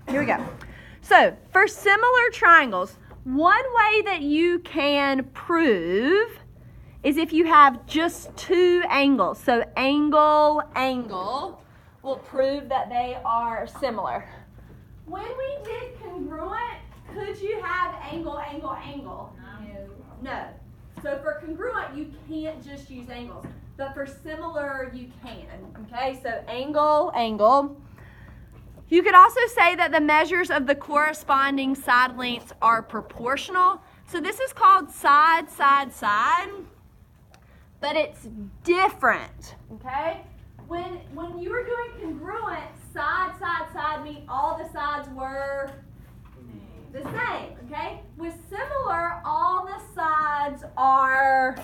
Here we go. So for similar triangles, one way that you can prove is if you have just two angles. So angle, angle will prove that they are similar. When we did congruent, could you have angle, angle, angle? No. So for congruent, you can't just use angles. But for similar, you can. Okay, so angle, angle. You could also say that the measures of the corresponding side lengths are proportional. So this is called side, side, side. But it's different, okay? When you were doing congruent, side, side, side mean all the sides were the same, okay? With similar, all the sides are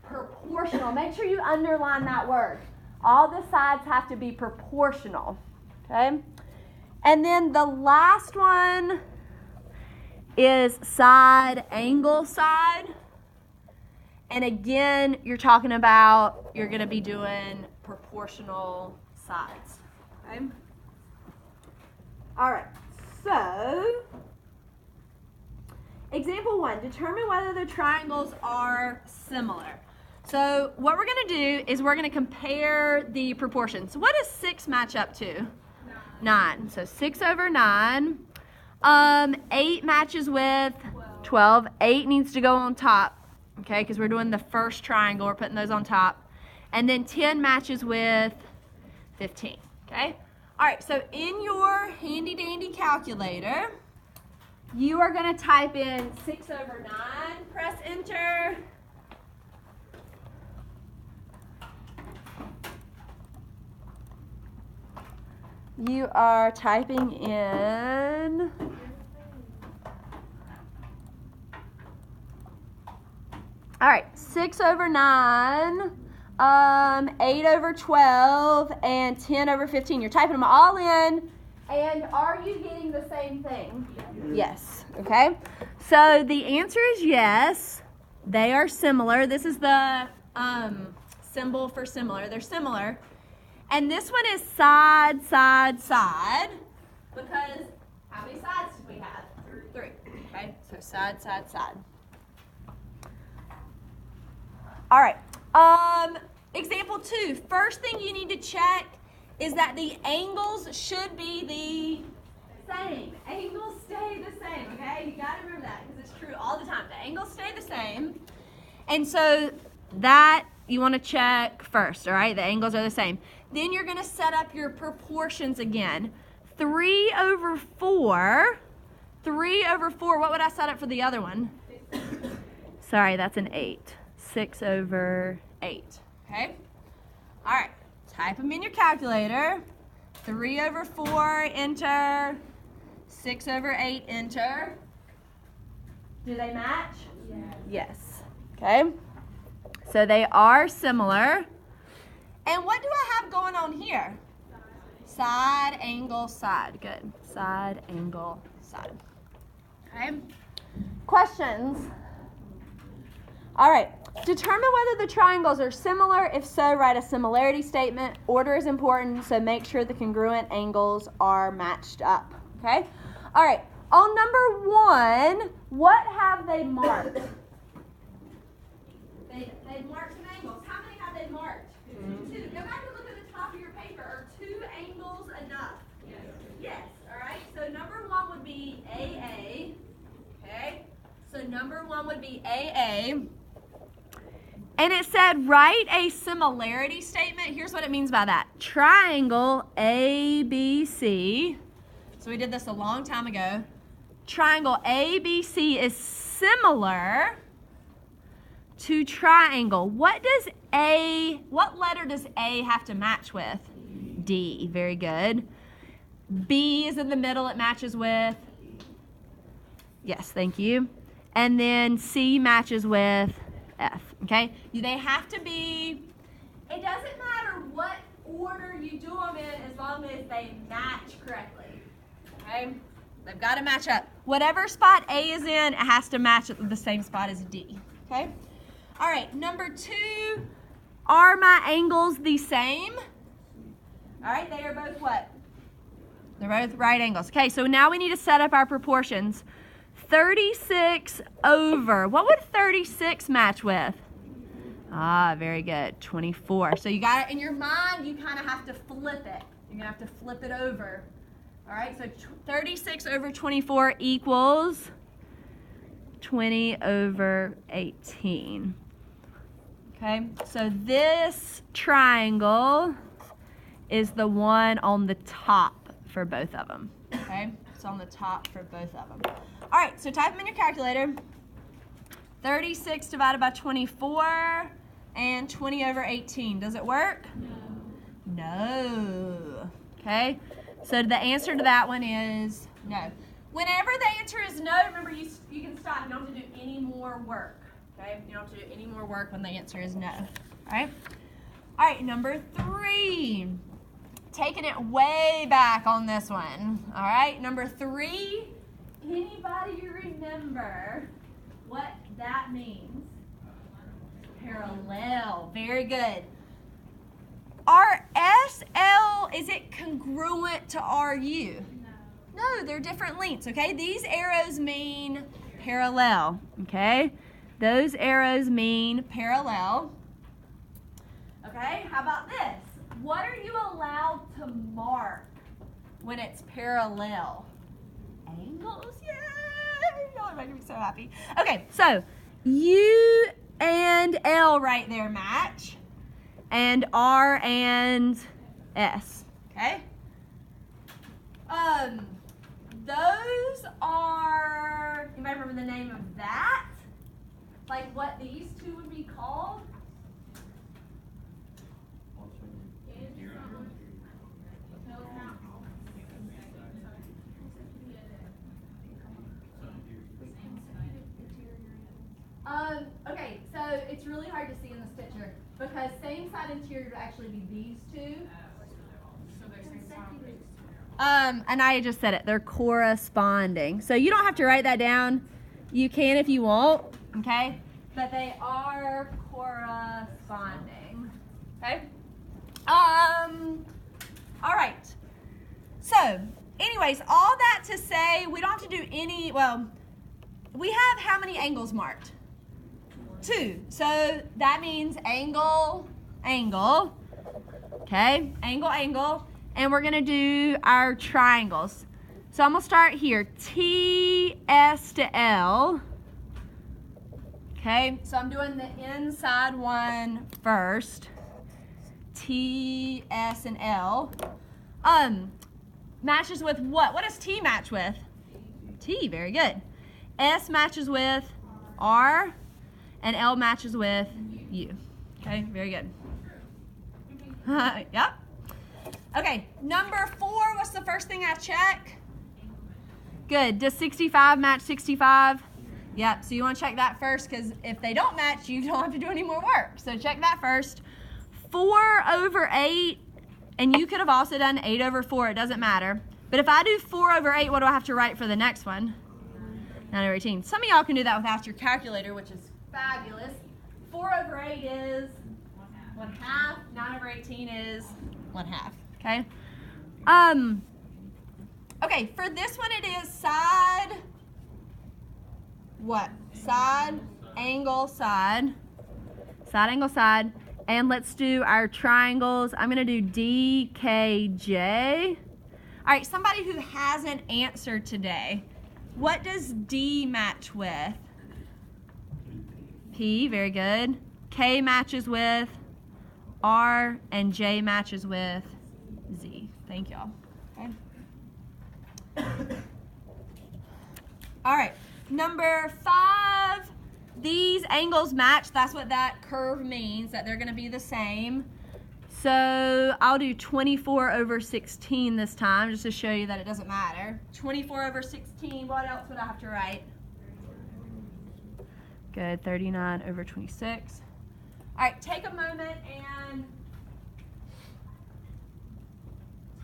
proportional. Make sure you underline that word. All the sides have to be proportional, okay? And then the last one is side, angle, side. And again, you're talking about, you're going to be doing proportional sides. Okay? All right, so example 1, determine whether the triangles are similar. So what we're going to do is we're going to compare the proportions. So what does 6 match up to? 9. So 6 over 9. 8 matches with 12. 8 needs to go on top. Okay, because we're doing the first triangle, we're putting those on top. And then 10 matches with 15, okay? All right, so in your handy dandy calculator, you are gonna type in 6 over 9, press enter. You are typing in all right, 6 over 9, 8 over 12, and 10 over 15. You're typing them all in, and are you getting the same thing? Yes, okay? So the answer is yes, they are similar. This is the symbol for similar. They're similar. And this one is side, side, side, because how many sides do we have? 3, okay? So side, side, side. All right, example 2, first thing you need to check is that the angles should be the same. Angles stay the same, okay? You gotta remember that because it's true all the time. The angles stay the same. And so that you wanna check first, all right? The angles are the same. Then you're gonna set up your proportions again. 3 over 4, what would I set up for the other one? Sorry, that's an 8. 6 over 8, okay? All right, type them in your calculator. 3 over 4, enter. 6 over 8, enter. Do they match? Yes. Okay, so they are similar. And what do I have going on here? Side, angle, side. Good. Side, angle, side. Okay. Questions? All right. Determine whether the triangles are similar. If so, write a similarity statement. Order is important, so make sure the congruent angles are matched up. Okay? All right. On number 1, what have they marked? They've marked some angles. How many have they marked? 2. Go back and look at the top of your paper. Are 2 angles enough? Yes. All right. So number 1 would be AA. Okay? So number 1 would be AA. And it said, write a similarity statement. Here's what it means by that. Triangle ABC. So we did this a long time ago. Triangle ABC is similar to triangle. What letter does A have to match with? D. Very good. B is in the middle. It matches with? Yes, thank you. And then C matches with F, okay? They have to be, it doesn't matter what order you do them in as long as they match correctly, okay? They've got to match up. Whatever spot A is in, it has to match at the same spot as D, okay? All right, number 2, are my angles the same? All right, they are both what? They're both right angles. Okay, so now we need to set up our proportions. 36 over, what would 36 match with? Ah, very good, 24. So you got it in your mind, you kind of have to flip it. You're gonna have to flip it over. All right, so 36 over 24 equals 20 over 18. Okay, so this triangle is the one on the top for both of them. Okay, it's on the top for both of them. All right, so type them in your calculator. 36 divided by 24 and 20 over 18. Does it work? No. No. Okay, so the answer to that one is no. Whenever the answer is no, remember you can stop. You don't have to do any more work. Okay, you don't have to do any more work when the answer is no. All right. All right, number 3. Taking it way back on this one. All right, number 3. Anybody remember what that means? Parallel. Very good. Are SL, is it congruent to RU? No, they're different lengths, okay? These arrows mean parallel, okay? Those arrows mean parallel. Okay, how about this? What are you allowed to mark when it's parallel? Angles, yay! Y'all are making me so happy. Okay, so U and L right there match, and R and S, okay? Those are, you might remember the name of that? Like what these two would be called? Okay, so it's really hard to see in this picture because same side interior would actually be these two. Anaya just said it. They're corresponding. So you don't have to write that down. You can if you want, okay? But they are corresponding, okay? All right. So, anyways, all that to say, we don't have to do any, well, we have how many angles marked? 2. So that means angle, angle, okay? Angle, angle. And we're going to do our triangles. So I'm going to start here. T, S to L. Okay, so I'm doing the inside one first. T, S, and L. Matches with what? What does T match with? T, very good. S matches with R, and L matches with U. Okay, very good. Yep. Okay, number 4, what's the first thing I check? Good, does 65 match 65? Yep, so you want to check that first because if they don't match, you don't have to do any more work. So check that first. 4 over 8, and you could have also done 8 over 4, it doesn't matter. But if I do 4 over 8, what do I have to write for the next one? 9 over 18. Some of y'all can do that without your calculator, which is fabulous. 4 over 8 is 1/2. 9 over 18 is 1/2. Okay. Okay, for this one it is side, what? Side, angle, side. Side, angle, side. And let's do our triangles. I'm going to do DKJ. All right, somebody who hasn't answered today, what does D match with? P, very good. K matches with R, and J matches with Z. Thank y'all. Okay. All right, number 5, these angles match. That's what that curve means, that they're going to be the same. So I'll do 24 over 16 this time, just to show you that it doesn't matter. 24 over 16, what else would I have to write? Good, 39 over 26. All right, take a moment and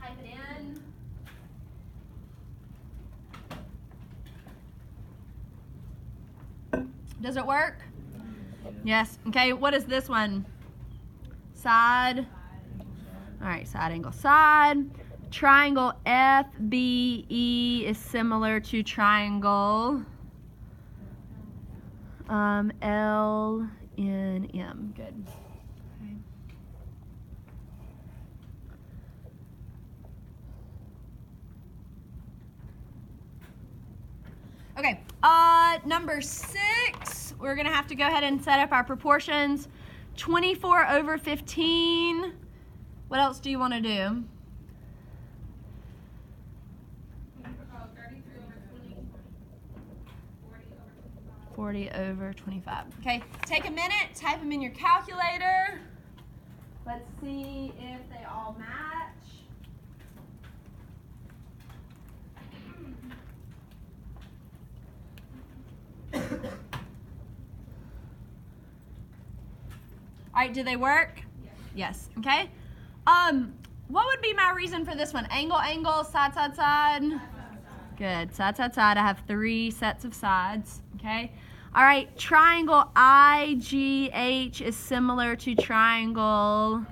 type it in. Does it work? Yes. Okay, what is this one? Side. All right, side, angle, side. triangle FBE is similar to triangle LNM. Good. Okay, number 6, we're going to have to go ahead and set up our proportions. 24/15. What else do you want to do? 40/25. Okay, take a minute, type them in your calculator. Let's see if they all match. All right, do they work? Yes. Okay. What would be my reason for this one? Angle, angle, side, side, side. Good. Side, side, side. I have 3 sets of sides. Okay. All right. Triangle IGH is similar to triangle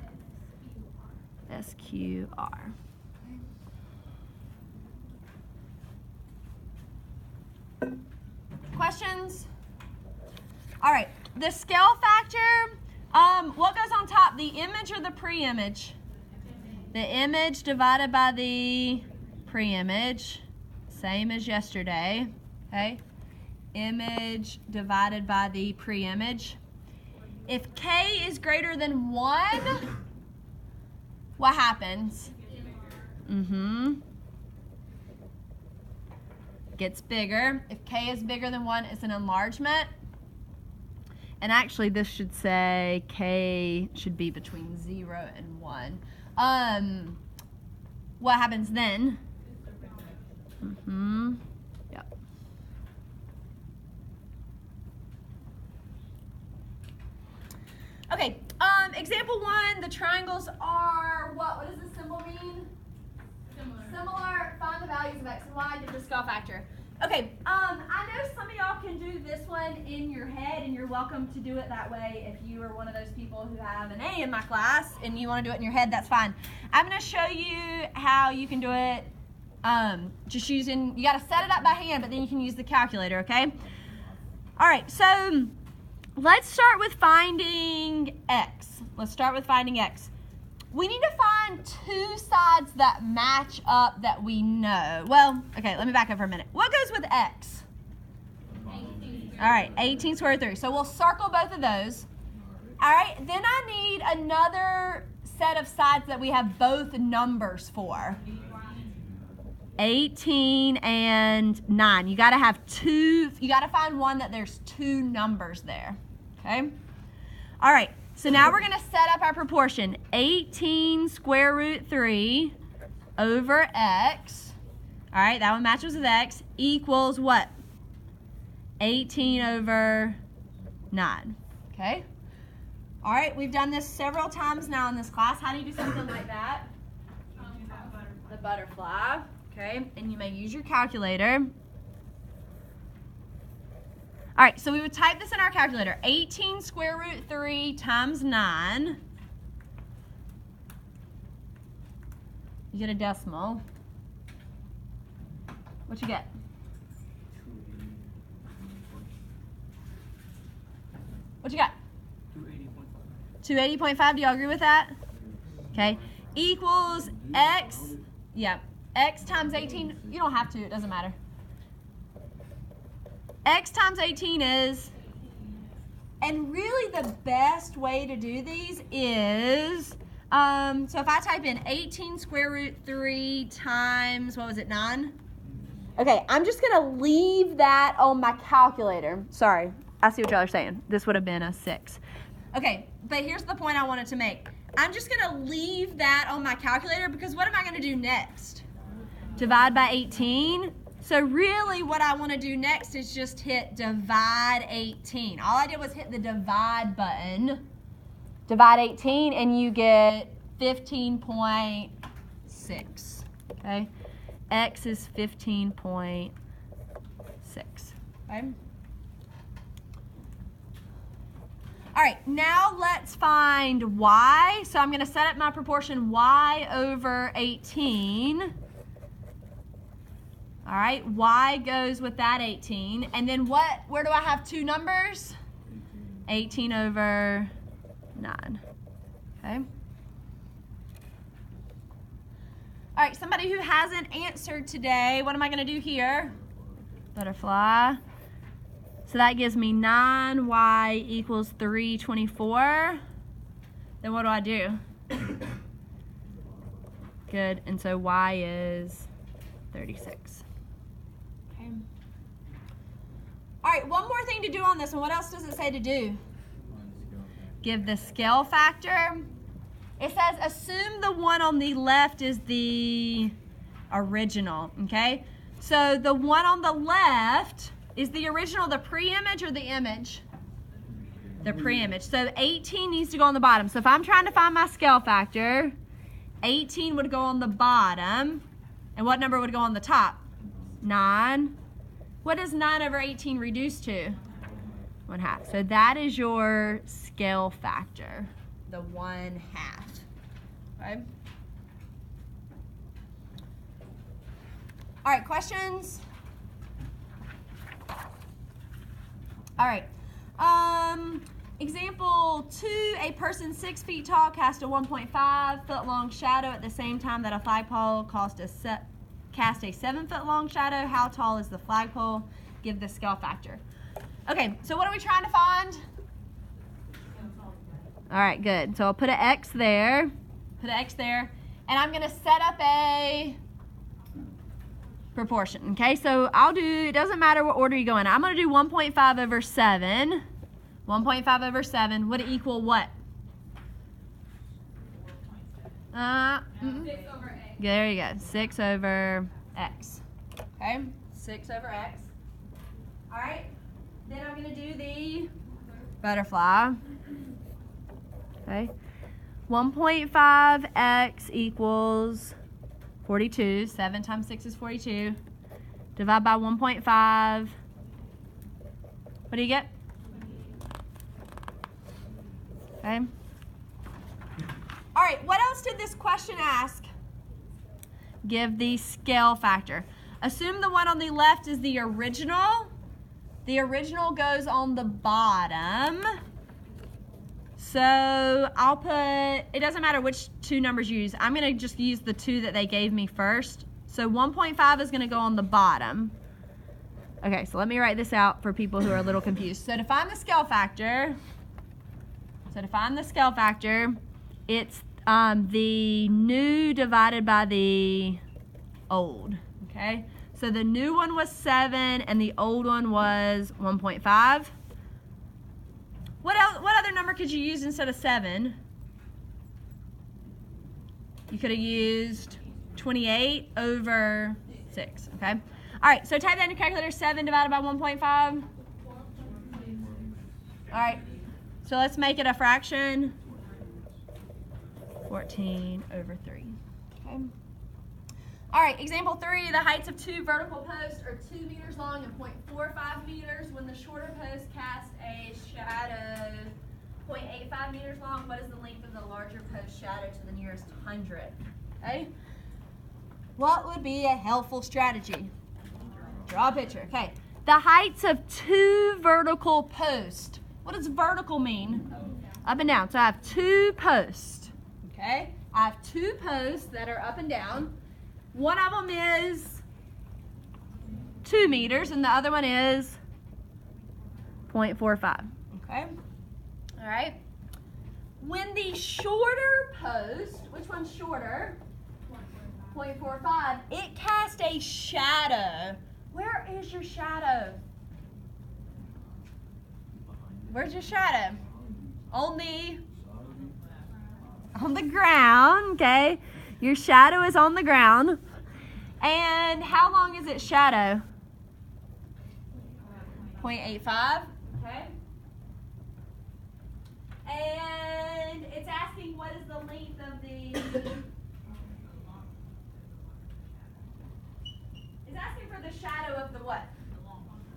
SQR. Questions? All right. The scale factor. What goes on top? The image or the pre-image? The image divided by the pre-image. Same as yesterday. Okay. Image divided by the pre-image. If K is greater than 1, what happens? Gets bigger. If K is bigger than 1, it's an enlargement. And actually, this should say K should be between 0 and 1. What happens then? Yep. Okay, example 1, the triangles are what? What does this symbol mean? Similar. Find the values of x and y, get the scale factor. Okay, I know some of y'all can do this one in your head, and you're welcome to do it that way. If you are one of those people who have an A in my class and you want to do it in your head, that's fine. I'm going to show you how you can do it just using, you got to set it up by hand, but then you can use the calculator, okay? All right, so let's start with finding x. Let's start with finding x. We need to find 2 sides that match up that we know. Well, okay, let me back up for a minute. What goes with x? 18. All right, 18 square root 3. So we'll circle both of those. All right, then I need another set of sides that we have both numbers for. 18 and 9. You got to have 2. You got to find one that there's 2 numbers there. Okay? All right. So now we're going to set up our proportion. 18 square root 3 over x. All right, that one matches with x. Equals what? 18 over 9. Okay? All right, we've done this several times now in this class. How do you do something like that? The butterfly. Okay, and you may use your calculator. All right, so we would type this in our calculator. 18 square root 3 times 9. You get a decimal. What you get? What you got? 280.5. 280.5. Do y'all agree with that? Okay. Equals x. Yeah. X times 18. You don't have to. It doesn't matter. X times 18 is, and really the best way to do these is, so if I type in 18 square root 3 times, what was it, 9? Okay, I'm just going to leave that on my calculator. Sorry, I see what y'all are saying. This would have been a 6. Okay, but here's the point I wanted to make. I'm just going to leave that on my calculator because what am I going to do next? Divide by 18. So really what I want to do next is just hit divide 18. All I did was hit the divide button. Divide 18 and you get 15.6. Okay? X is 15.6. Okay? All right, now let's find y. So I'm going to set up my proportion y over 18. All right, y goes with that 18. And then where do I have two numbers? 18 over 9. Okay. All right, somebody who hasn't answered today, what am I going to do here? Butterfly. So that gives me 9y equals 324. Then what do I do? Good, and so y is 36. Okay. All right, one more thing to do on this one. What else does it say to do? Give the scale factor. It says assume the one on the left is the original, okay? So the one on the left, is the original the pre-image or the image? The pre-image. So 18 needs to go on the bottom. So if I'm trying to find my scale factor, 18 would go on the bottom. And what number would go on the top? 9. What does 9 over 18 reduce to? 1/2. So that is your scale factor, the 1/2. Okay. All right, questions? All right. Example 2, a person 6 feet tall cast a 1.5 foot long shadow at the same time that a flagpole cast a 7 foot long shadow. How tall is the flagpole? Give the scale factor. Okay, so what are we trying to find? All right, good. So I'll put an X there, and I'm going to set up a proportion. Okay, so I'll do, it doesn't matter what order you go in. I'm going to do 1.5 over 7. 1.5 over 7 would equal what? 6 over x. There you go. 6 over x. Okay, 6 over x. All right, then I'm going to do the butterfly. Okay, 1.5x equals 42. 7 times 6 is 42. Divide by 1.5. What do you get? Okay. All right, what else did this question ask? Give the scale factor. Assume the one on the left is the original. The original goes on the bottom. So I'll put, it doesn't matter which two numbers you use. I'm going to just use the two that they gave me first. So 1.5 is going to go on the bottom. Okay, so let me write this out for people who are a little confused. So to find the scale factor, it's the new divided by the old, okay? So the new one was 7 and the old one was 1.5. What other number could you use instead of 7? You could have used 28 over 6, okay? All right, so type that in your calculator, 7 divided by 1.5. All right, so let's make it a fraction. 14 over 3, okay? All right, example 3, the heights of 2 vertical posts are 2 meters long and 0.45 meters. When the shorter post casts a shadow 0.85 meters long, what is the length of the larger post shadow to the nearest 100? Okay? What would be a helpful strategy? Draw a picture. Okay. The heights of 2 vertical posts. What does vertical mean? Up and down. So I have 2 posts. Okay? I have 2 posts that are up and down. One of them is 2 meters and the other one is 0.45. Okay? All right. When the shorter post, which one's shorter? 0.45. It casts a shadow. Where is your shadow? Where's your shadow? On the ground, okay? Your shadow is on the ground. And how long is its shadow? 0.85, okay? And it's asking what is the length of the... It's asking for the shadow of the what?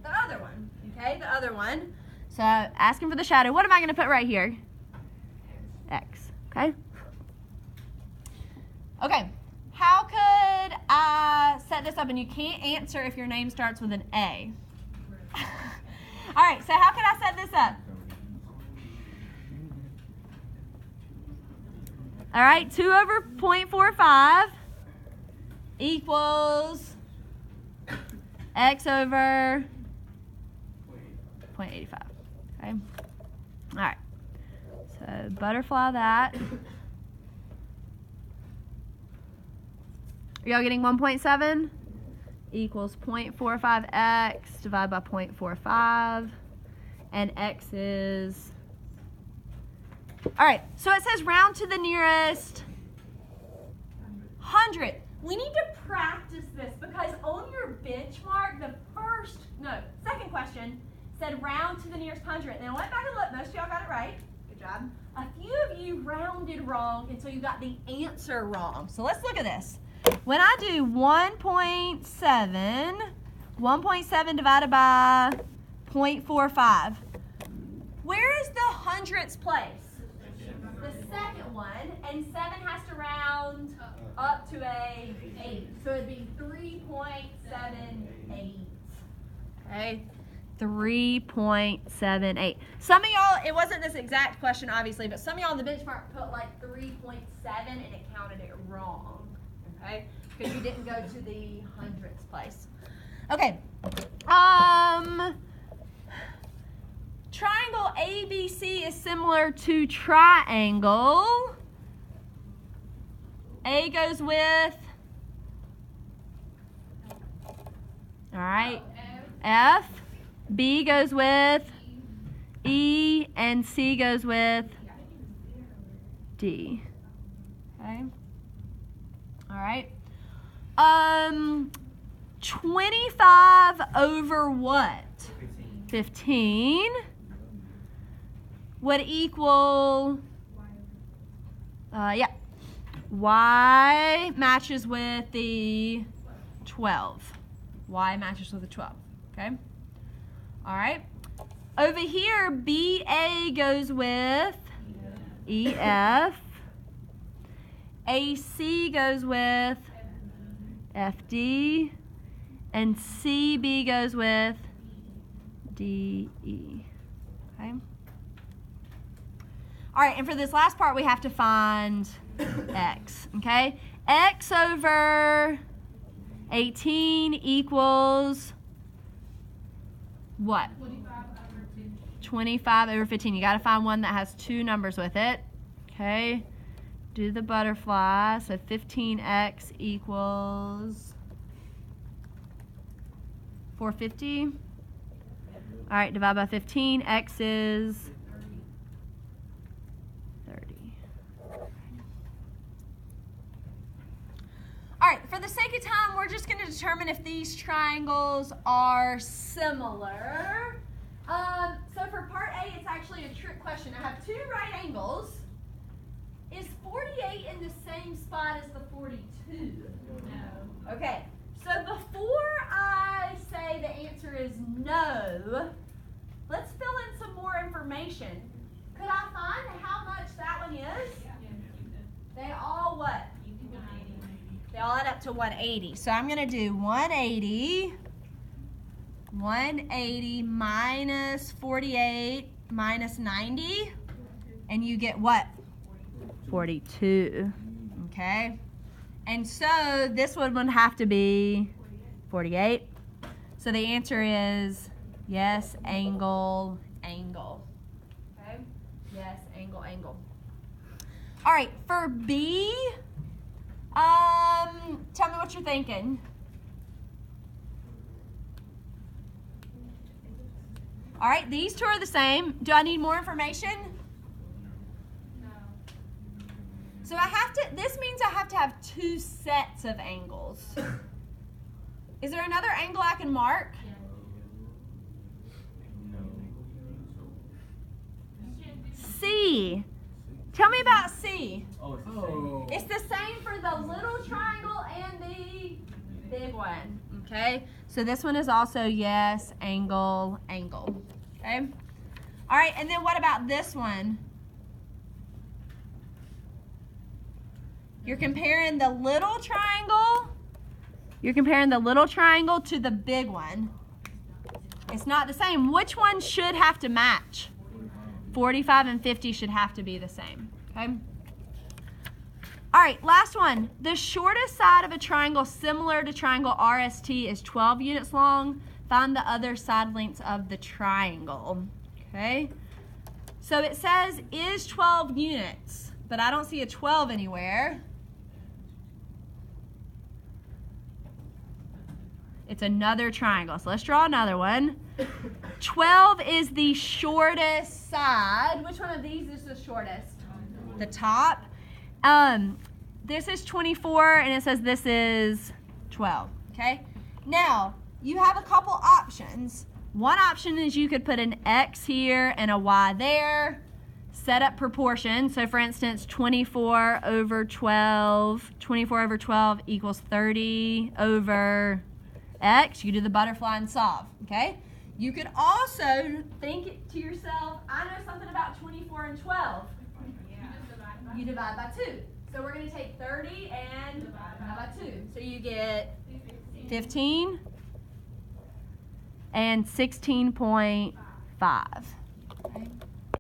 The other one, okay? The other one. So asking for the shadow. What am I going to put right here? X. Okay? Okay. How could I set this up? And you can't answer if your name starts with an A. All right, so how could I set this up? All right, 2 over 0.45 equals X over 0.85. Okay? All right. So butterfly that. Are y'all getting 1.7? Equals 0.45x divided by 0.45. And x is... All right, so it says round to the nearest 100. We need to practice this because on your benchmark, the second question said round to the nearest 100. And I went back and looked. Most of y'all got it right. Good job. A few of you rounded wrong, and so you got the answer wrong. So let's look at this. When I do 1.7 divided by 0.45, where is the hundredths place? The second one, and 7 has to round up to a 8. So it'd be 3.78. Okay? 3.78. Some of y'all, it wasn't this exact question, obviously, but some of y'all in the benchmark put like 3.7 and it counted it wrong. Okay? Because you didn't go to the hundredths place. Okay. Triangle ABC is similar to triangle. A goes with, all right, F. B goes with E, and C goes with D. Okay. All right. 25 over what? 15 would equal, Y matches with the 12. Y matches with the 12, okay? All right. Over here, BA goes with EF. AC goes with FD. And CB goes with DE. Okay? All right, and for this last part, we have to find X. Okay? X over 18 equals what? 25 over 15. You got to find one that has 2 numbers with it. Okay? Do the butterfly. So 15x equals 450. All right, divide by 15. X is 30. All right, for the sake of time, we're just going to determine if these triangles are similar. So for part A, it's actually a trick question. I have 2 right angles. Is 48 in the same spot as the 42? No. Okay, so before I say the answer is no, let's fill in some more information. Could I find how much that one is? They all what? They all add up to 180. So I'm going to do 180 minus 48 minus 90, and you get what? 42. Okay? And so this one would have to be 48. So the answer is yes, angle, angle. Okay? Yes, angle, angle. All right, for B, tell me what you're thinking. All right, these 2 are the same. Do I need more information? No. So I have to, this means I have to have 2 sets of angles. Is there another angle I can mark? C. Tell me about C. Oh. It's the same for the little triangle and the big one. Okay? So this one is also yes, angle, angle. Okay? All right, and then what about this one? You're comparing the little triangle. You're comparing the little triangle to the big one. It's not the same. Which one should have to match? 45 and 50 should have to be the same, okay? All right, last one. The shortest side of a triangle similar to triangle RST is 12 units long. Find the other side lengths of the triangle, okay? So it says is 12 units, but I don't see a 12 anywhere. It's another triangle, so let's draw another one. 12 is the shortest side. Which one of these is the shortest? The top. This is 24, and it says this is 12, okay? Now, you have a couple options. One option is you could put an X here and a Y there, set up proportion. So for instance, 24 over 12 equals 30 over X. You do the butterfly and solve, okay? You could also think to yourself, I know something about 24 and 12. You divide by 2. So we're going to take 30 and divide by 2. So you get 15 and 16.5.